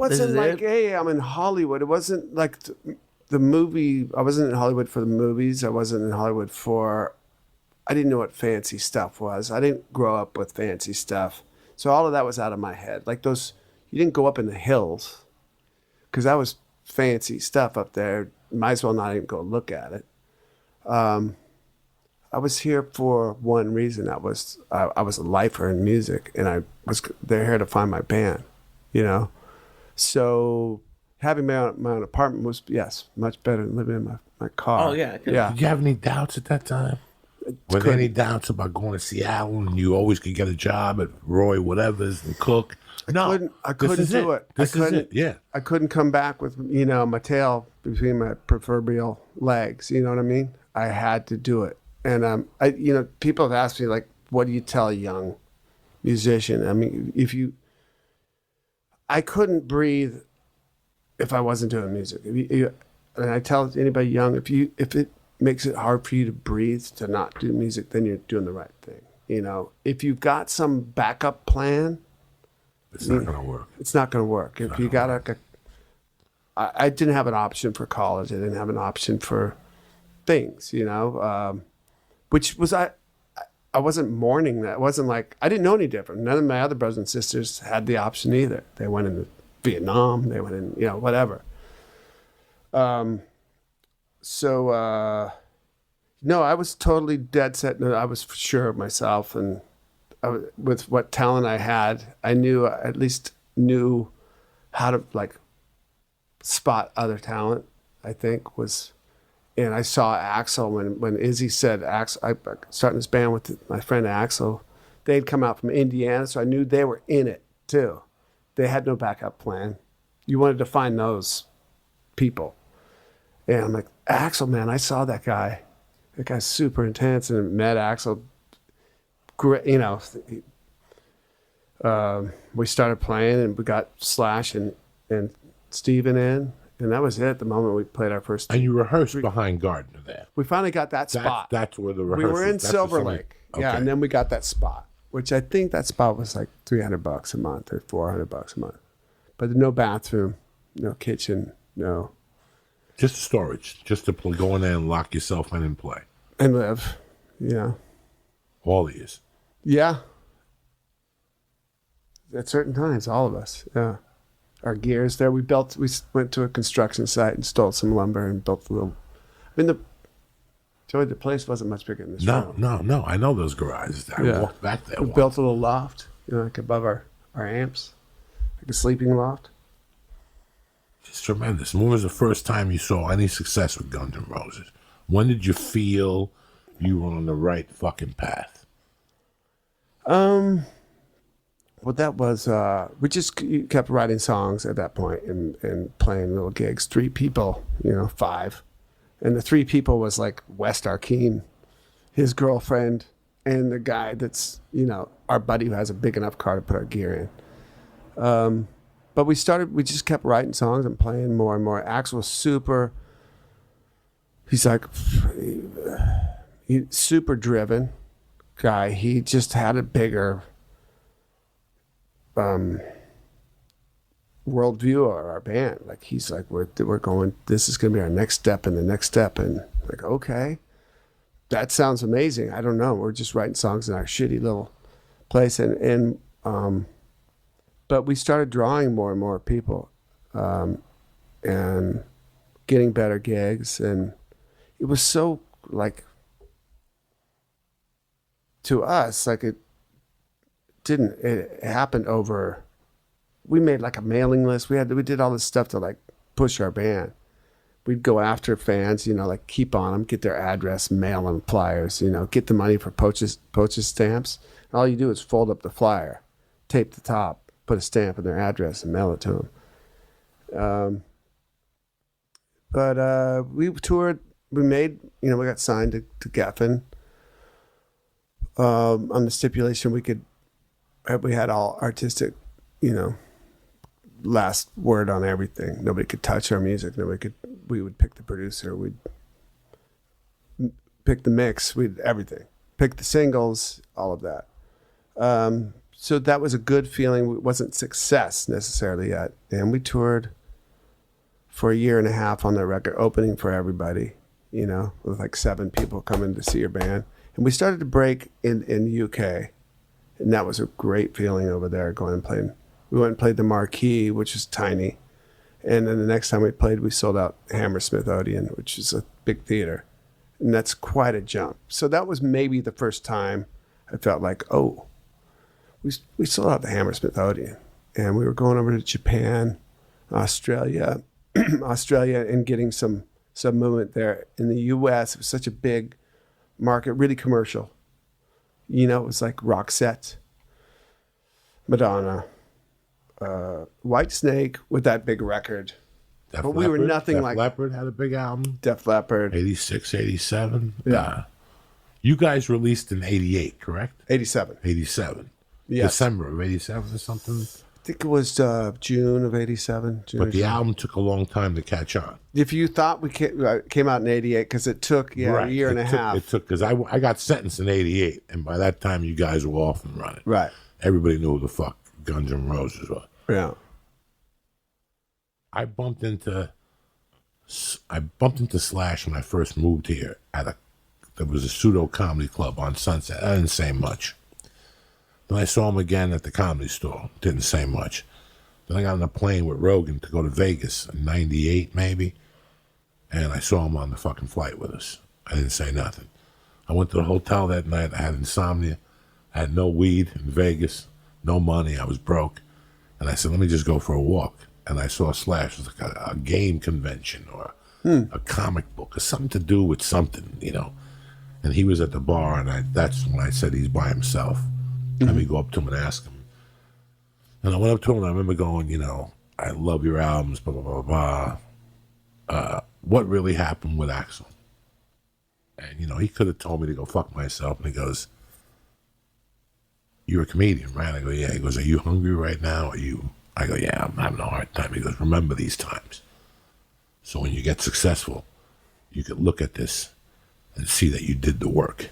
wasn't like, hey, I'm in Hollywood. It wasn't like the movie. I wasn't in Hollywood for the movies. I wasn't in Hollywood for. I didn't know what fancy stuff was. I didn't grow up with fancy stuff, so all of that was out of my head. Like those, you didn't go up in the hills, because that was fancy stuff up there. Might as well not even go look at it. I was here for one reason. I was a lifer in music, and I was there here to find my band, you know. So having my own apartment was, yes, much better than living in my car. Oh yeah, yeah. Did you have any doubts at that time? Were there any doubts about going to Seattle and you always could get a job at Roy whatever's and cook? I couldn't do it. This is it. Yeah. I couldn't come back with, you know, my tail between my proverbial legs. You know what I mean? I had to do it. And you know, people have asked me, like, what do you tell a young musician? I mean, I couldn't breathe if I wasn't doing music. And I tell anybody young, if it makes it hard for you to breathe to not do music, then you're doing the right thing. You know, if you've got some backup plan, it's not going to work. It's not going to work. If you got I didn't have an option for college. I didn't have an option for things, you know, which was, I wasn't mourning that. It wasn't like, I didn't know any different. None of my other brothers and sisters had the option either. They went into Vietnam. They went in, you know, whatever. No, I was totally dead set. No, I was sure of myself, and with what talent I had, I at least knew how to like spot other talent. I think was, and I saw Axel when Izzy said Axel. I started this band with my friend Axel. They'd come out from Indiana, so I knew they were in it too. They had no backup plan. You wanted to find those people. And I'm like, Axel, man, I saw that guy. That guy's super intense, and met Axel. Great, you know. We started playing, and we got Slash and Steven in, and that was it. The moment we played our first. And you rehearsed behind Gardner there. We finally got that spot. That's where the rehearsal. We were in Silver Lake, okay. Yeah, and then we got that spot, which I think that spot was like $300 a month or $400 a month, but no bathroom, no kitchen, no. Just storage, just to go in there and lock yourself in and play. And live, yeah. All of yous. Yeah. At certain times, all of us, yeah. Our gear's there. We went to a construction site and stole some lumber and built a little, Joey, the place wasn't much bigger than this room. No. I know those garages. I walked back there. We built a little loft, you know, like above our amps, like a sleeping loft. It's tremendous. When was the first time you saw any success with Guns N' Roses? When did you feel you were on the right fucking path? Well, that was, we just kept writing songs at that point and playing little gigs. 3 people, you know, 5. And the 3 people was like West Arkeen, his girlfriend, and the guy that's, you know, our buddy who has a big enough car to put our gear in. But we just kept writing songs and playing more and more. Axel was he's like, he's super driven guy. He just had a bigger worldview of our band. Like, he's like, we're going, this is going to be our next step and the next step. And like, okay, that sounds amazing. I don't know. We're just writing songs in our shitty little place. But we started drawing more and more people, and getting better gigs. And it was so, like, to us, like, it happened over, we made like a mailing list. We did all this stuff to like push our band. We'd go after fans, you know, like keep on them, get their address, mail them flyers, you know, get the money for postage stamps. And all you do is fold up the flyer, tape the top, put a stamp in their address and mail it to them. But we toured, we got signed to Geffen on the stipulation we had all artistic, you know, last word on everything. Nobody could touch our music. We would pick the producer. We'd pick the mix. We'd everything. Pick the singles, all of that. So that was a good feeling. It wasn't success necessarily yet. And we toured for a year and a half on the record, opening for everybody, you know, with like 7 people coming to see your band. And we started to break in the UK. And that was a great feeling over there going and playing. We went and played the Marquee, which is tiny. And then the next time we played, we sold out Hammersmith Odeon, which is a big theater. And that's quite a jump. So that was maybe the first time I felt like, oh, we sold out the Hammersmith Odeon. And we were going over to Japan, Australia, and getting some movement there. In the US, it was such a big market, really commercial. You know, it was like Roxette, Madonna, White Snake with that big record. Def But we were nothing Def like Leppard had a big album. Def Leppard. 86, 87. Yeah. You guys released in 88, correct? 87. 87. Yes. December of 87 or something. I think it was June of 87. June But the album took a long time to catch on. If you thought we came out in 88, because it took a year and a half. It took, because I got sentenced in 88, and by that time you guys were off and running. Right. Everybody knew who the fuck Guns N' Roses were. Yeah. I bumped into Slash when I first moved here there was a pseudo comedy club on Sunset. I didn't say much. Then I saw him again at the Comedy Store. Didn't say much. Then I got on a plane with Rogan to go to Vegas in 98 maybe. And I saw him on the fucking flight with us. I didn't say nothing. I went to the hotel that night. I had insomnia. I had no weed in Vegas. No money. I was broke. And I said, let me just go for a walk. And I saw Slash. It was like a game convention or a comic book or something to do with something, you know. And he was at the bar, and that's when I said he's by himself. Let me go up to him and ask him. And I went up to him, and I remember going, you know, I love your albums, blah, blah, blah, blah. What really happened with Axl? And, you know, he could have told me to go fuck myself. And he goes, you're a comedian, right? I go, yeah. He goes, are you hungry right now? I go, yeah, I'm having a hard time. He goes, remember these times. So when you get successful, you can look at this and see that you did the work.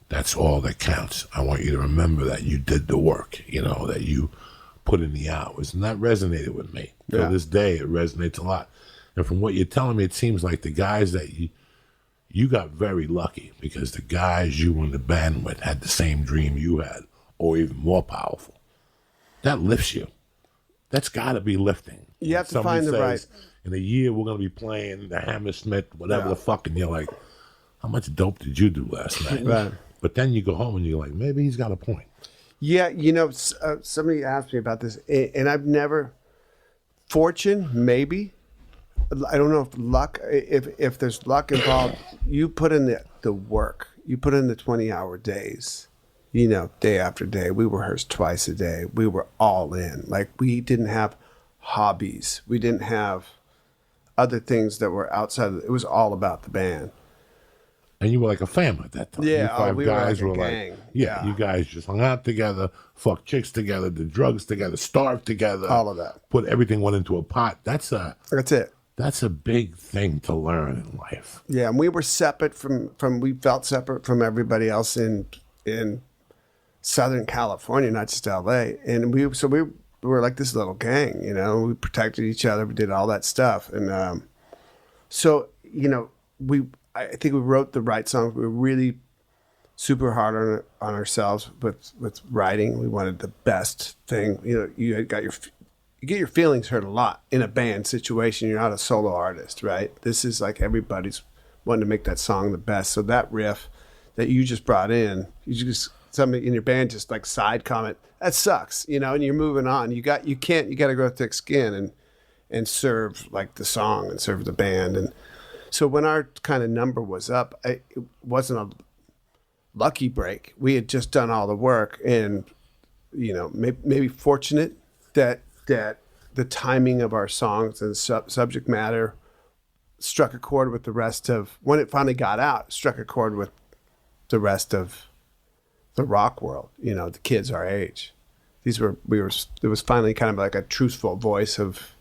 That's all that counts. I want you to remember that you did the work, you know, that you put in the hours. And that resonated with me. Yeah. To this day, it resonates a lot. And from what you're telling me, it seems like the guys that you got very lucky, because the guys you were in the band with had the same dream you had, or even more powerful. That lifts you. That's got to be lifting. You have to find the right. In a year, we're going to be playing the Hammersmith, whatever the fuck, and you're like, how much dope did you do last night? Right. But then you go home and you're like, maybe he's got a point. Yeah, you know, somebody asked me about this, and I've never, fortune, maybe. I don't know if luck, if there's luck involved, you put in the work. You put in the 20-hour days, you know, day after day. We rehearsed twice a day. We were all in. Like, we didn't have hobbies. We didn't have other things that were outside of it. It was all about the band. And you were like a family at that time. Yeah, you five we guys were were like a gang. like, yeah, you guys just hung out together, fucked chicks together, did drugs together, starved together. All of that. Put everything went into a pot. That's it. That's a big thing to learn in life. Yeah, and we were separate from we felt separate from everybody else in Southern California, not just LA. And we were like this little gang, you know. We protected each other, we did all that stuff. And so, you know, I think we wrote the right songs. We were really super hard on ourselves with writing. We wanted the best thing. You know, you get your feelings hurt a lot in a band situation. You're not a solo artist, right? This is like everybody's wanting to make that song the best. So that riff that you just brought in, somebody in your band just like side comment, that sucks, you know, and you're moving on. You got to grow thick skin and serve like the song and serve the band. And so when our kind of number was up, it wasn't a lucky break. We had just done all the work, and, you know, maybe fortunate that the timing of our songs and subject matter struck a chord with the rest of, when it finally got out, struck a chord with the rest of the rock world, you know, the kids our age. It was finally kind of like a truthful voice of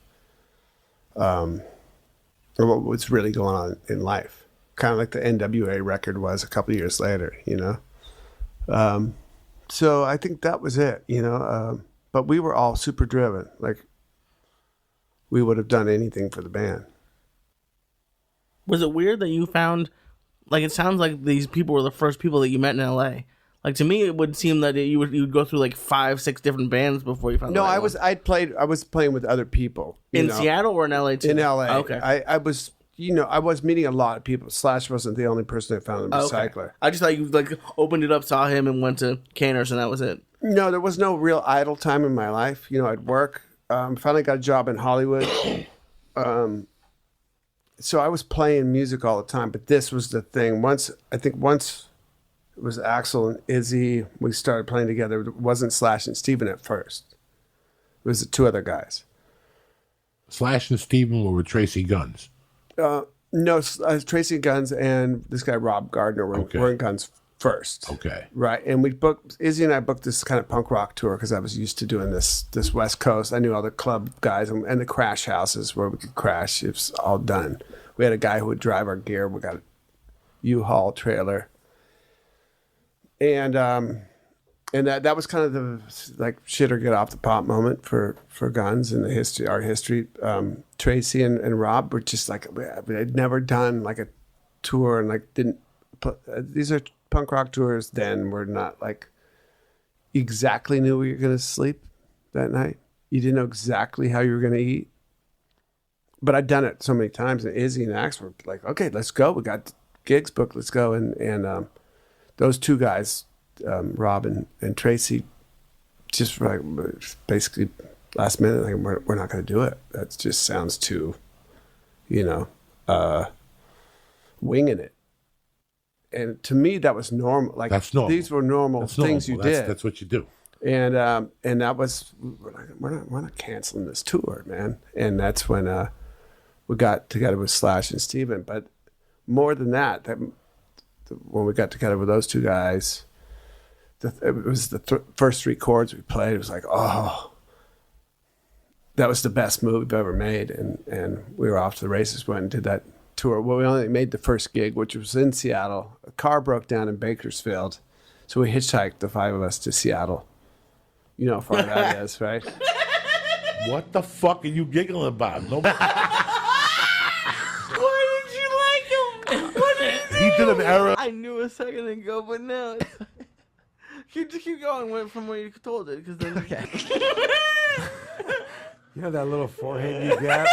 what was really going on in life. Kind of like the NWA record was a couple of years later, you know? So I think that was it, you know. But we were all super driven. Like, we would have done anything for the band. Was it weird that you found, like, it sounds like these people were the first people that you met in LA. Like, to me, it would seem that you'd go through like 5-6 different bands before you found. No, the right I was playing with other people in know. Seattle or in LA too. In LA, Okay. I was, you know, I was meeting a lot of people. Slash wasn't the only person I found in Recycler. Okay. I just thought you like opened it up, saw him, and went to Canners, and that was it. No, there was no real idle time in my life. You know, I'd work. Finally got a job in Hollywood. So I was playing music all the time, but this was the thing. Once it was Axl and Izzy, we started playing together. It wasn't Slash and Steven at first. It was the two other guys. Slash and Steven were with Tracy Guns. No, Tracy Guns and this guy Rob Gardner were in Guns first. Okay. Right, and Izzy and I booked this kind of punk rock tour because I was used to doing this West Coast. I knew all the club guys and the crash houses where we could crash. It was all done. We had a guy who would drive our gear. We got a U-Haul trailer. And that was kind of the like shit or get off the pot moment for Guns in our history. Tracy and Rob were just like, we had never done like a tour and like these are punk rock tours. Then we're not like exactly knew where you're gonna sleep that night. You didn't know exactly how you were gonna eat. But I'd done it so many times, and Izzy and Axe were like, "Okay, let's go. We got gigs booked. Let's go." And those two guys, Rob and Tracy, just like basically last minute, like we're not going to do it. That just sounds too, you know, winging it. And to me, that was normal. Like that's normal. These were normal things you did. That's what you do. And that was we're not canceling this tour, man. And that's when we got together with Slash and Steven. But more than that, when we got together with those two guys, it was the first 3 chords we played. It was like, oh, that was the best move we've ever made. And we were off to the races. Went and did that tour. Well, we only made the first gig, which was in Seattle. A car broke down in Bakersfield. So we hitchhiked, the 5 of us, to Seattle. You know how far that is, right? What the fuck are you giggling about? Nobody... Why did you like him? What did he do? He did an error. I knew a second ago, but now keep going from where you told it, because then You know that little forehead you got?